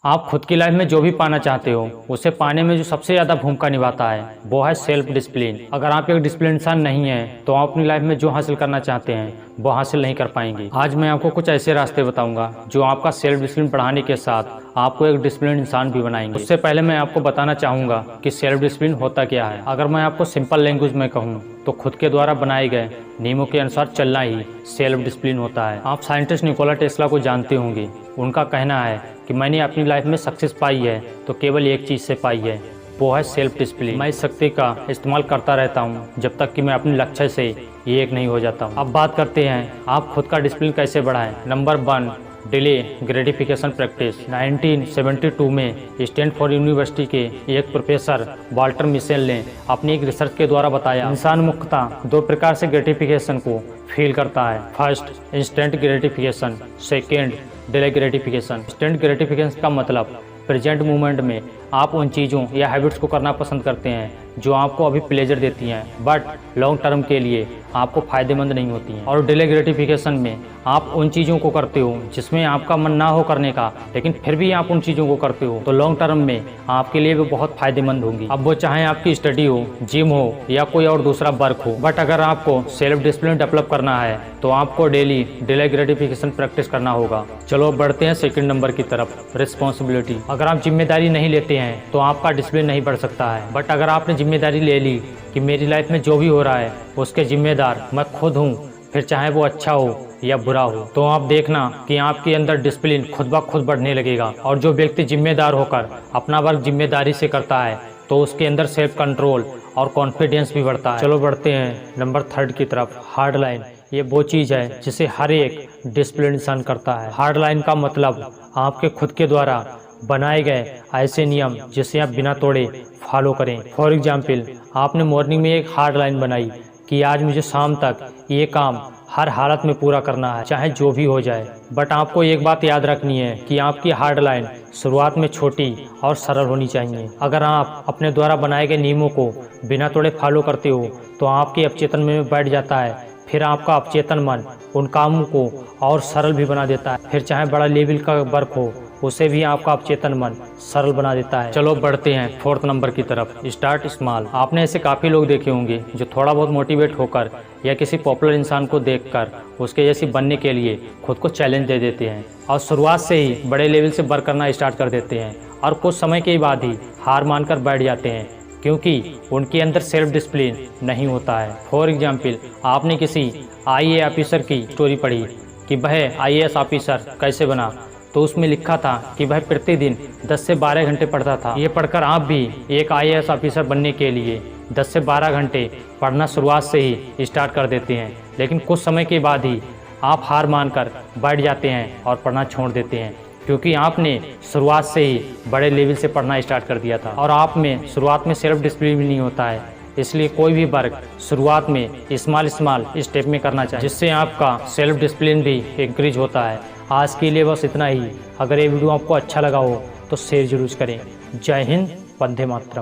आप खुद की लाइफ में जो भी पाना चाहते हो उसे पाने में जो सबसे ज़्यादा भूमिका निभाता है वो है सेल्फ डिसिप्लिन। अगर आप एक डिसिप्लिन इंसान नहीं है तो आप अपनी लाइफ में जो हासिल करना चाहते हैं वो हासिल नहीं कर पाएंगे। आज मैं आपको कुछ ऐसे रास्ते बताऊंगा जो आपका सेल्फ डिसिप्लिन बढ़ाने के साथ आपको एक डिसिप्लिन इंसान भी बनाएंगे। उससे पहले मैं आपको बताना चाहूँगा कि सेल्फ डिसिप्लिन होता क्या है। अगर मैं आपको सिंपल लैंग्वेज में कहूँ तो खुद के द्वारा बनाए गए नियमों के अनुसार चलना ही सेल्फ डिसिप्लिन होता है। आप साइंटिस्ट निकोला टेस्ला को जानते होंगे। उनका कहना है कि मैंने अपनी लाइफ में सक्सेस पाई है तो केवल एक चीज़ से पाई है, वो है सेल्फ डिसिप्लिन। मैं इस शक्ति का इस्तेमाल करता रहता हूँ जब तक कि मैं अपने लक्ष्य से एक नहीं हो जाता हूँ। अब बात करते हैं आप खुद का डिसिप्लिन कैसे बढ़ाएं। Number 1, delay gratification practice. 1972 में स्टैनफोर्ड यूनिवर्सिटी के एक प्रोफेसर वाल्टर मिशेल ने अपनी एक रिसर्च के द्वारा बताया इंसान मुख्यतः 2 प्रकार से ग्रेटिफिकेशन को फील करता है। First, instant gratification. Second, delay gratification. Instant gratification का मतलब प्रेजेंट मोमेंट में आप उन चीज़ों या हैबिट्स को करना पसंद करते हैं जो आपको अभी प्लेजर देती हैं बट लॉन्ग टर्म के लिए आपको फ़ायदेमंद नहीं होती हैं। और डिले ग्रेटिफिकेशन में आप उन चीज़ों को करते हो जिसमें आपका मन ना हो करने का, लेकिन फिर भी आप उन चीज़ों को करते हो तो लॉन्ग टर्म में आपके लिए वो बहुत फ़ायदेमंद होंगी। अब वो चाहे आपकी स्टडी हो, जिम हो या कोई और दूसरा वर्क हो। बट अगर आपको सेल्फ डिसिप्लिन डेवलप करना है तो आपको डेली डिले ग्रेटिफिकेशन प्रैक्टिस करना होगा। चलो बढ़ते हैं सेकंड नंबर की तरफ, रिस्पॉन्सिबिलिटी। अगर आप जिम्मेदारी नहीं लेते हैं तो आपका डिसिप्लिन नहीं बढ़ सकता है। बट अगर आपने जिम्मेदारी ले ली कि मेरी लाइफ में जो भी हो रहा है उसके जिम्मेदार मैं खुद हूँ, फिर चाहे वो अच्छा हो या बुरा हो, तो आप देखना कि आपके अंदर डिसिप्लिन खुद ब खुद बढ़ने लगेगा। और जो व्यक्ति जिम्मेदार होकर अपना वर्क जिम्मेदारी से करता है तो उसके अंदर सेल्फ कंट्रोल और कॉन्फिडेंस भी बढ़ता है। चलो बढ़ते हैं नंबर 3 की तरफ, हार्ड लाइन। ये वो चीज़ है जिसे हर एक डिसिप्लिन इंसान करता है। हार्ड लाइन का मतलब आपके खुद के द्वारा बनाए गए ऐसे नियम जिसे आप बिना तोड़े फॉलो करें। फॉर एग्जाम्पल, आपने मॉर्निंग में एक हार्ड लाइन बनाई कि आज मुझे शाम तक ये काम हर हालत में पूरा करना है, चाहे जो भी हो जाए। बट आपको एक बात याद रखनी है कि आपकी हार्ड लाइन शुरुआत में छोटी और सरल होनी चाहिए। अगर आप अपने द्वारा बनाए गए नियमों को बिना तोड़े फॉलो करते हो तो आपके अवचेतन में बैठ जाता है। फिर आपका अवचेतन मन उन कामों को और सरल भी बना देता है। फिर चाहे बड़ा लेवल का वर्क हो उसे भी आपका अवचेतन मन सरल बना देता है। चलो बढ़ते हैं 4th नंबर की तरफ, स्टार्ट स्मॉल। आपने ऐसे काफ़ी लोग देखे होंगे जो थोड़ा बहुत मोटिवेट होकर या किसी पॉपुलर इंसान को देखकर उसके जैसी बनने के लिए खुद को चैलेंज दे देते हैं और शुरुआत से ही बड़े लेवल से वर्क करना स्टार्ट कर देते हैं और कुछ समय के बाद ही हार मानकर बैठ जाते हैं क्योंकि उनके अंदर सेल्फ डिसिप्लिन नहीं होता है। फॉर एग्जाम्पल, आपने किसी आईएएस ऑफिसर की स्टोरी पढ़ी कि वह आईएएस ऑफिसर कैसे बना, तो उसमें लिखा था कि वह प्रतिदिन 10 से 12 घंटे पढ़ता था। ये पढ़कर आप भी एक आईएएस ऑफिसर बनने के लिए 10 से 12 घंटे पढ़ना शुरुआत से ही स्टार्ट कर देते हैं, लेकिन कुछ समय के बाद ही आप हार मानकर बैठ जाते हैं और पढ़ना छोड़ देते हैं क्योंकि आपने शुरुआत से ही बड़े लेवल से पढ़ना स्टार्ट कर दिया था और आप में शुरुआत में सेल्फ डिसिप्लिन भी नहीं होता है। इसलिए कोई भी वर्क शुरुआत में स्मॉल स्टेप में करना चाहिए जिससे आपका सेल्फ डिसिप्लिन भी इंक्रीज होता है। आज के लिए बस इतना ही। अगर ये वीडियो आपको अच्छा लगा हो तो शेयर जरूर करें। जय हिंद, वंदे मातरम।